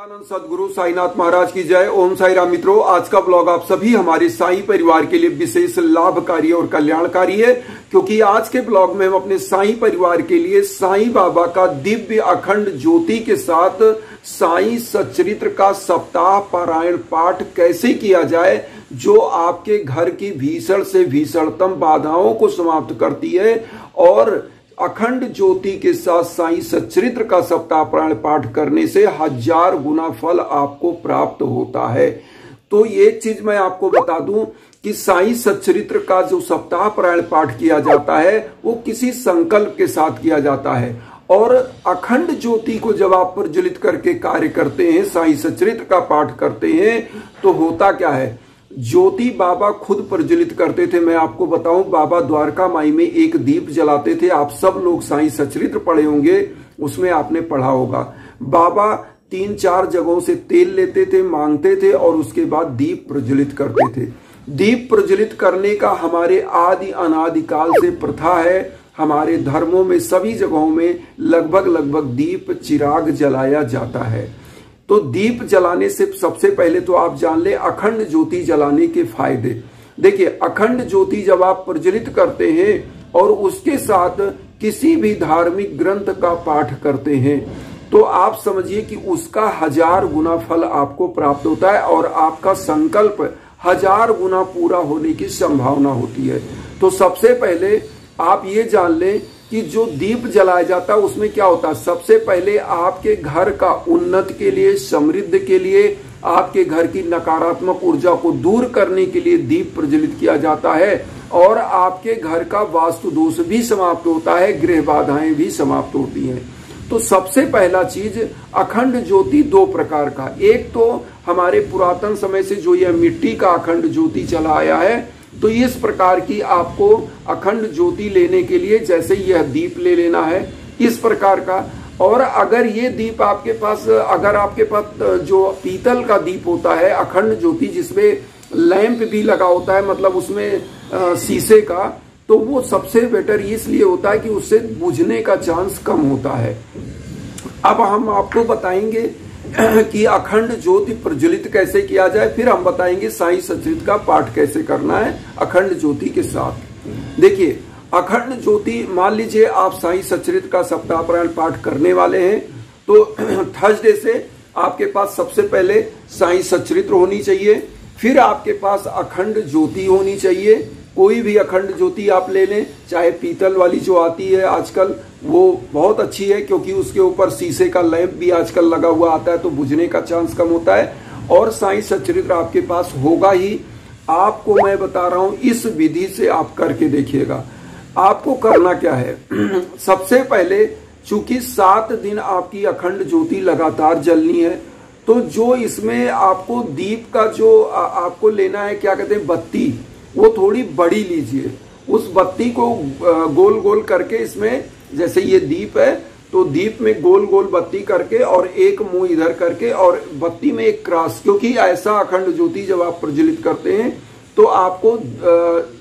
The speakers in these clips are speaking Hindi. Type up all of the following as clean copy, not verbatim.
सच्चिदानंद सदगुरु साईनाथ महाराज की जय। ओम साई राम। मित्रों, आज का ब्लॉग आप सभी हमारे साईं परिवार के लिए विशेष लाभकारी और कल्याणकारी है, क्योंकि आज के ब्लॉग में हम अपने साईं परिवार के लिए साईं बाबा का दिव्य अखंड ज्योति के साथ साईं सच्चरित्र का सप्ताह पारायण पाठ कैसे किया जाए, जो आपके घर की भीषण से भीषणतम बाधाओं को समाप्त करती है और अखंड ज्योति के साथ साईं सच्चरित्र का सप्ताह पारायण पाठ करने से 1000 गुना फल आपको प्राप्त होता है। तो एक चीज मैं आपको बता दूं कि साईं सच्चरित्र का जो सप्ताह पारायण पाठ किया जाता है वो किसी संकल्प के साथ किया जाता है, और अखंड ज्योति को जब आप प्रज्वलित करके कार्य करते हैं, साईं सच्चरित्र का पाठ करते हैं, तो होता क्या है, ज्योति बाबा खुद प्रज्वलित करते थे। मैं आपको बताऊं, बाबा द्वारका माई में एक दीप जलाते थे। आप सब लोग साईं सच्चरित्र पढ़े होंगे, उसमें आपने पढ़ा होगा। बाबा 3-4 जगहों से तेल लेते थे, मांगते थे और उसके बाद दीप प्रज्वलित करते थे। दीप प्रज्वलित करने का हमारे आदि अनादिकाल से प्रथा है। हमारे धर्मों में सभी जगहों में लगभग दीप चिराग जलाया जाता है। तो दीप जलाने से सबसे पहले तो आप जान ले अखंड ज्योति जलाने के फायदे। देखिए, अखंड ज्योति जब आप प्रज्वलित करते हैं और उसके साथ किसी भी धार्मिक ग्रंथ का पाठ करते हैं, तो आप समझिए कि उसका 1000 गुना फल आपको प्राप्त होता है और आपका संकल्प 1000 गुना पूरा होने की संभावना होती है। तो सबसे पहले आप ये जान लें कि जो दीप जलाया जाता है उसमें क्या होता है। सबसे पहले आपके घर का उन्नति के लिए, समृद्धि के लिए, आपके घर की नकारात्मक ऊर्जा को दूर करने के लिए दीप प्रज्वलित किया जाता है, और आपके घर का वास्तु दोष भी समाप्त होता है, गृह बाधाएं भी समाप्त होती हैं। तो सबसे पहला चीज, अखंड ज्योति 2 प्रकार का। एक तो हमारे पुरातन समय से जो यह मिट्टी का अखंड ज्योति चला आया है, तो इस प्रकार की आपको अखंड ज्योति लेने के लिए जैसे यह दीप ले लेना है, इस प्रकार का। और अगर ये दीप आपके पास, अगर आपके पास जो पीतल का दीप होता है अखंड ज्योति, जिसमें लैंप भी लगा होता है, मतलब उसमें शीशे का, तो वो सबसे बेटर इसलिए होता है कि उससे बुझने का चांस कम होता है। अब हम आपको बताएंगे कि अखंड ज्योति प्रज्वलित कैसे किया जाए, फिर हम बताएंगे साईं सच्चरित्र का पाठ कैसे करना है अखंड ज्योति के साथ। देखिए, अखंड ज्योति, मान लीजिए आप साईं सच्चरित्र का सप्ताह पारायण पाठ करने वाले हैं, तो थर्सडे से आपके पास सबसे पहले साईं सच्चरित्र होनी चाहिए, फिर आपके पास अखंड ज्योति होनी चाहिए। कोई भी अखंड ज्योति आप ले लें, चाहे पीतल वाली जो आती है आजकल, वो बहुत अच्छी है, क्योंकि उसके ऊपर शीशे का लैंप भी आजकल लगा हुआ आता है, तो बुझने का चांस कम होता है। और साईं सच्चरित्र आपके पास होगा ही। आपको मैं बता रहा हूं, इस विधि से आप करके देखिएगा। आपको करना क्या है, सबसे पहले चूंकि 7 दिन आपकी अखंड ज्योति लगातार जलनी है, तो जो इसमें आपको दीप का जो आपको लेना है, क्या कहते हैं, बत्ती, वो थोड़ी बड़ी लीजिए। उस बत्ती को गोल गोल करके, इसमें जैसे ये दीप है, तो दीप में गोल गोल बत्ती करके और एक मुंह इधर करके, और बत्ती में एक क्रॉस, क्योंकि ऐसा अखंड ज्योति जब आप प्रज्वलित करते हैं तो आपको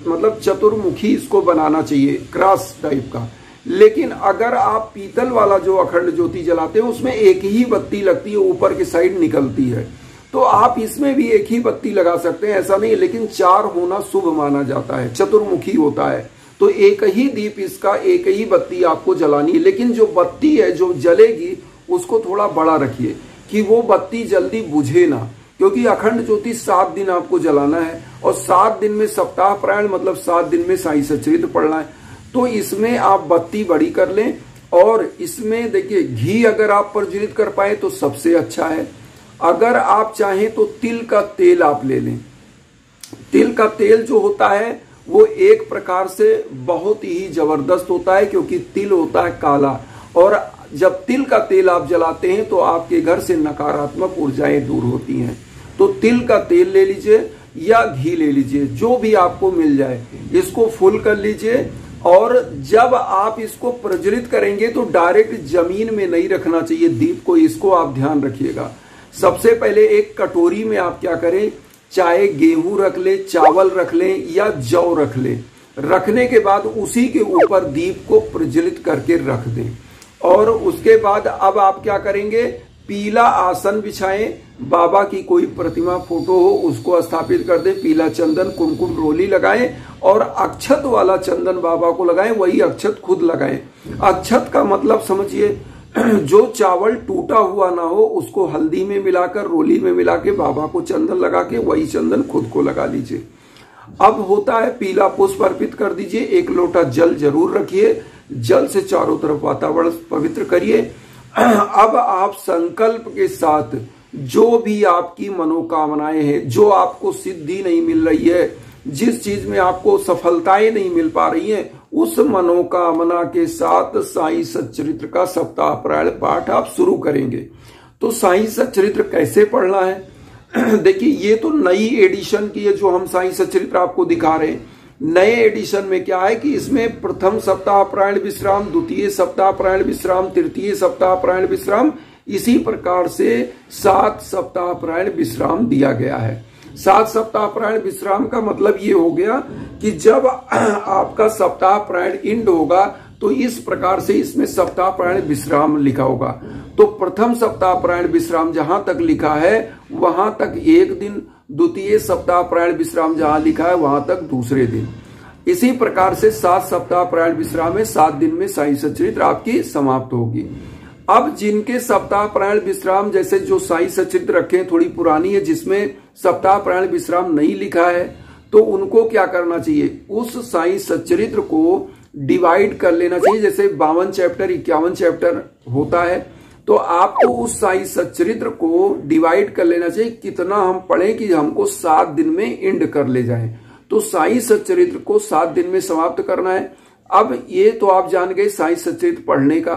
मतलब चतुर्मुखी इसको बनाना चाहिए, क्रॉस टाइप का। लेकिन अगर आप पीतल वाला जो अखंड ज्योति जलाते हैं उसमें एक ही बत्ती लगती है, ऊपर की साइड निकलती है, तो आप इसमें भी एक ही बत्ती लगा सकते हैं, ऐसा नहीं है। लेकिन 4 होना शुभ माना जाता है, चतुर्मुखी होता है, तो एक ही दीप इसका, एक ही बत्ती आपको जलानी है। लेकिन जो बत्ती है जो जलेगी उसको थोड़ा बड़ा रखिए, कि वो बत्ती जल्दी बुझे ना, क्योंकि अखंड ज्योति 7 दिन आपको जलाना है, और 7 दिन में सप्ताह पारायण मतलब 7 दिन में साईं सच्चरित्र पढ़ना है। तो इसमें आप बत्ती बड़ी कर लें, और इसमें देखिए घी अगर आप प्रज्वलित कर पाए तो सबसे अच्छा है। अगर आप चाहें तो तिल का तेल आप ले लें। तिल का तेल जो होता है वो एक प्रकार से बहुत ही जबरदस्त होता है, क्योंकि तिल होता है काला, और जब तिल का तेल आप जलाते हैं तो आपके घर से नकारात्मक ऊर्जाएं दूर होती हैं। तो तिल का तेल ले लीजिए या घी ले लीजिए, जो भी आपको मिल जाए, इसको फुल कर लीजिए। और जब आप इसको प्रज्वलित करेंगे तो डायरेक्ट जमीन में नहीं रखना चाहिए दीप को, इसको आप ध्यान रखिएगा। सबसे पहले एक कटोरी में आप क्या करें, चाहे गेहूं रख ले, चावल रख लें या जौ रख लें। रखने के बाद उसी के ऊपर दीप को प्रज्वलित करके रख दें, और उसके बाद अब आप क्या करेंगे, पीला आसन बिछाएं, बाबा की कोई प्रतिमा फोटो हो उसको स्थापित कर दें, पीला चंदन कुमकुम रोली लगाएं और अक्षत वाला चंदन बाबा को लगाएं, वही अक्षत खुद लगाएं। अक्षत का मतलब समझिए, जो चावल टूटा हुआ ना हो उसको हल्दी में मिलाकर रोली में मिला के बाबा को चंदन लगा के वही चंदन खुद को लगा लीजिए। अब होता है पीला पुष्प अर्पित कर दीजिए, एक लोटा जल जरूर रखिए, जल से चारों तरफ वातावरण पवित्र करिए। अब आप संकल्प के साथ जो भी आपकी मनोकामनाएं हैं, जो आपको सिद्धि नहीं मिल रही है, जिस चीज में आपको सफलताएं नहीं मिल पा रही हैं, उस मनोकामना के साथ साईं सच्चरित्र का सप्ताह पारायण पाठ आप शुरू करेंगे। तो साईं सच्चरित्र कैसे पढ़ना है? देखिए, ये तो नई एडिशन की है जो हम साईं सच्चरित्र आपको दिखा रहे हैं। नए एडिशन में क्या है कि इसमें प्रथम सप्ताह पारायण विश्राम, द्वितीय सप्ताह पारायण विश्राम, तृतीय सप्ताह पारायण विश्राम, इसी प्रकार से 7 सप्ताह पारायण विश्राम दिया गया है। 7 सप्ताह पारायण विश्राम का मतलब ये हो गया कि जब आपका सप्ताह पारायण इंड होगा तो इस प्रकार से इसमें सप्ताह पारायण विश्राम लिखा होगा। तो प्रथम सप्ताह पारायण विश्राम जहां तक लिखा है वहां तक एक दिन, द्वितीय सप्ताह पारायण विश्राम जहां लिखा है वहां तक दूसरे दिन। इसी प्रकार से 7 सप्ताह पारायण विश्राम में 7 दिन में साईं सच्चरित्र आपकी समाप्त होगी। अब जिनके सप्ताह पारायण विश्राम, जैसे जो साईं सच्चरित्र रखे थोड़ी पुरानी है जिसमें सप्ताह पारायण विश्राम नहीं लिखा है, तो उनको क्या करना चाहिए, उस साईं सच्चरित्र को डिवाइड कर लेना चाहिए। जैसे 52 चैप्टर 51 चैप्टर होता है, तो आपको उस साईं सच्चरित्र को डिवाइड कर लेना चाहिए, कितना हम पढ़ें कि हमको 7 दिन में एंड कर ले जाएं। तो साईं सच्चरित्र को 7 दिन में समाप्त करना है। अब ये तो आप जान गए साईं सच्चरित्र पढ़ने का।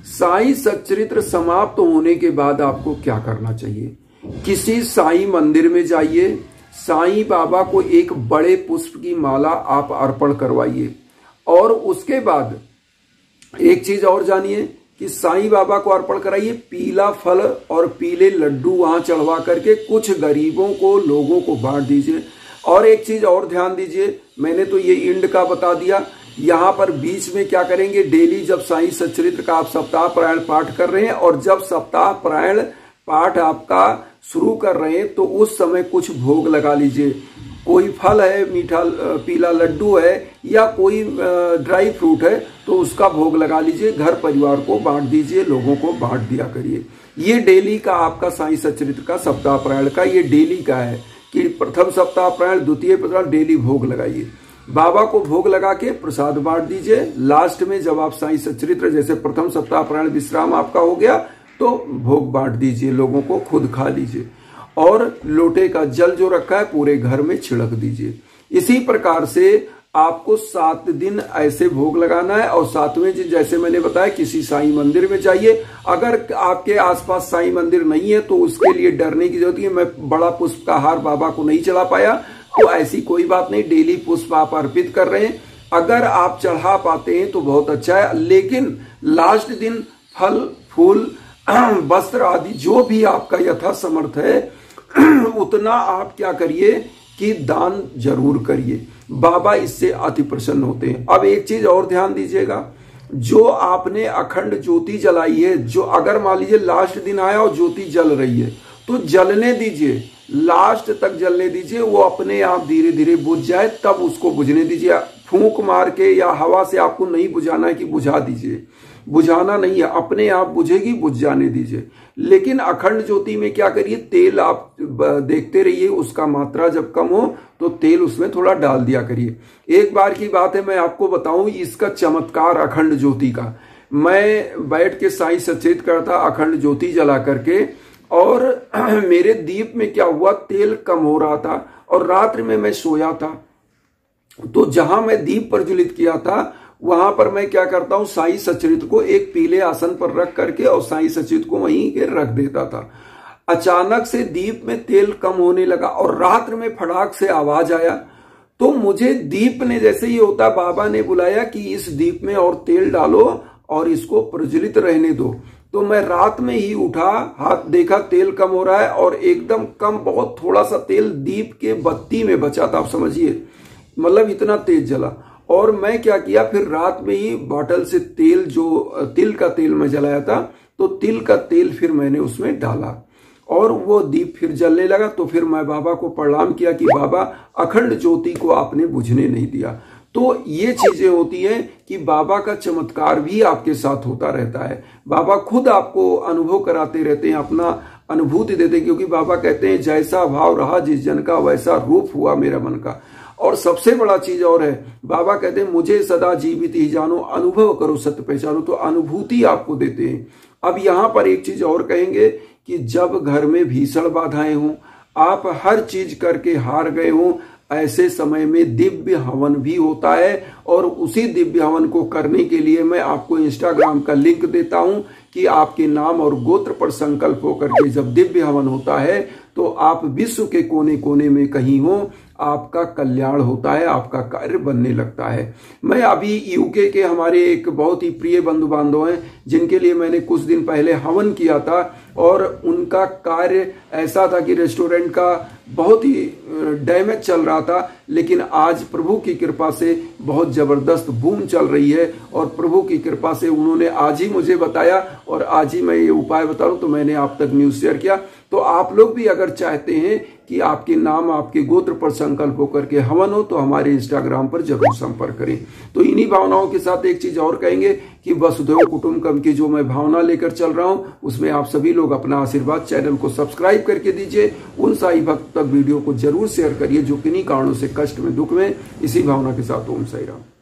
साईं सच्चरित्र समाप्त होने के बाद आपको क्या करना चाहिए? किसी साईं मंदिर में जाइए, साईं बाबा को एक बड़े पुष्प की माला आप अर्पण करवाइए, और उसके बाद एक चीज और जानिए कि साईं बाबा को अर्पण कराइए, पीला फल और पीले लड्डू वहां चढ़वा करके कुछ गरीबों को, लोगों को बांट दीजिए। और एक चीज और ध्यान दीजिए, मैंने तो ये इंड का बता दिया, यहाँ पर बीच में क्या करेंगे, डेली जब साईं सच्चरित्र का आप सप्ताह पारायण पाठ कर रहे हैं और जब सप्ताह पारायण पाठ आपका शुरू कर रहे हैं तो उस समय कुछ भोग लगा लीजिए। कोई फल है, मीठा पीला लड्डू है या कोई ड्राई फ्रूट है तो उसका भोग लगा लीजिए, घर परिवार को बांट दीजिए, लोगों को बांट दिया करिए। ये डेली का आपका साईं सच्चरित्र का सप्ताह पारायण का ये डेली का है कि प्रथम सप्ताह पारायण, द्वितीय पारायण डेली भोग लगाइए, बाबा को भोग लगा के प्रसाद बांट दीजिए। लास्ट में जब आप साईं सच्चरित्र, जैसे प्रथम सप्ताह पारायण विश्राम आपका हो गया तो भोग बांट दीजिए, लोगों को खुद खा लीजिए, और लोटे का जल जो रखा है पूरे घर में छिड़क दीजिए। इसी प्रकार से आपको 7 दिन ऐसे भोग लगाना है। और 7वें दिन जैसे मैंने बताया किसी साईं मंदिर में जाइए। अगर आपके आसपास साईं मंदिर नहीं है तो उसके लिए डरने की जरूरत नहीं है, मैं बड़ा पुष्प का हार बाबा को नहीं चढ़ा पाया, तो ऐसी कोई बात नहीं, डेली पुष्प आप अर्पित कर रहे हैं। अगर आप चढ़ा पाते हैं तो बहुत अच्छा है, लेकिन लास्ट दिन फल फूल वस्त्र आदि जो भी आपका यथा समर्थ है उतना आप क्या करिए कि दान जरूर करिए, बाबा इससे अति प्रसन्न होते हैं। अब एक चीज और ध्यान दीजिएगा, जो आपने अखंड ज्योति जलाई है, जो अगर मान लीजिए लास्ट दिन आया और ज्योति जल रही है तो जलने दीजिए, लास्ट तक जलने दीजिए, वो अपने आप धीरे धीरे बुझ जाए तब उसको बुझने दीजिए। फूंक मार के या हवा से आपको नहीं बुझाना है कि बुझा दीजिए, बुझाना नहीं है, अपने आप बुझेगी, बुझ जाने दीजिए। लेकिन अखंड ज्योति में क्या करिए, तेल आप देखते रहिए, उसका मात्रा जब कम हो तो तेल उसमें थोड़ा डाल दिया करिए। एक बार की बात है, मैं आपको बताऊं इसका चमत्कार अखंड ज्योति का। मैं बैठ के साईं सचेत करता अखंड ज्योति जला करके, और मेरे दीप में क्या हुआ, तेल कम हो रहा था, और रात्रि में मैं सोया था, तो जहां मैं दीप प्रज्वलित किया था वहां पर मैं क्या करता हूं, साईं सचरित्र को एक पीले आसन पर रख करके और साईं सचरित्र को वहीं के रख देता था। अचानक से दीप में तेल कम होने लगा और रात्र में फटाक से आवाज आया, तो मुझे दीप ने, जैसे ही होता बाबा ने बुलाया कि इस दीप में और तेल डालो और इसको प्रज्वलित रहने दो। तो मैं रात में ही उठा, हाथ देखा तेल कम हो रहा है, और एकदम कम, बहुत थोड़ा सा तेल दीप के बत्ती में बचा था, आप समझिए, मतलब इतना तेज जला। और मैं क्या किया, फिर रात में ही बॉटल से तेल, जो तिल का तेल मैं जलाया था, तो तिल का तेल फिर मैंने उसमें डाला और वो दीप फिर जलने लगा। तो फिर मैं बाबा को प्रणाम किया कि बाबा, अखंड ज्योति को आपने बुझने नहीं दिया। तो ये चीजें होती हैं कि बाबा का चमत्कार भी आपके साथ होता रहता है। बाबा खुद आपको अनुभव कराते रहते हैं, अपना अनुभूति देते हैं, क्योंकि बाबा कहते हैं जैसा भाव रहा जिस जन का वैसा रूप हुआ मेरा मन का। और सबसे बड़ा चीज और है, बाबा कहते हैं मुझे सदा जीवित ही जानो, अनुभव करो सत्य पहचानो। तो अनुभूति आपको देते हैं। अब यहां पर एक चीज और कहेंगे कि जब घर में भीषण बाधाएं हों, आप हर चीज करके हार गए हों, ऐसे समय में दिव्य हवन भी होता है। और उसी दिव्य हवन को करने के लिए मैं आपको इंस्टाग्राम का लिंक देता हूं कि आपके नाम और गोत्र पर संकल्प होकर के जब दिव्य हवन होता है तो आप विश्व के कोने कोने में कहीं हो, आपका कल्याण होता है, आपका कार्य बनने लगता है। मैं अभी यूके के हमारे एक बहुत ही प्रिय बंधु बांधव हैं, जिनके लिए मैंने कुछ दिन पहले हवन किया था और उनका कार्य ऐसा था कि रेस्टोरेंट का बहुत ही डैमेज चल रहा था, लेकिन आज प्रभु की कृपा से बहुत जबरदस्त बूम चल रही है। और प्रभु की कृपा से उन्होंने आज ही मुझे बताया और आज ही मैं ये उपाय बता रहा हूं, तो मैंने आप तक न्यूज शेयर किया। तो आप लोग भी अगर चाहते हैं कि आपके नाम आपके गोत्र पर संकल्प होकर के हवन हो, तो हमारे इंस्टाग्राम पर जरूर संपर्क करें। तो इन्हीं भावनाओं के साथ एक चीज और कहेंगे कि वसुधैव कुटुंबकम की जो मैं भावना लेकर चल रहा हूं, उसमें आप सभी लोग अपना आशीर्वाद, चैनल को सब्सक्राइब करके दीजिए। उन साई भक्त तक वीडियो को जरूर शेयर करिए जो किन्हीं कारणों से कष्ट में, दुख में। इसी भावना के साथ ओम साई राम।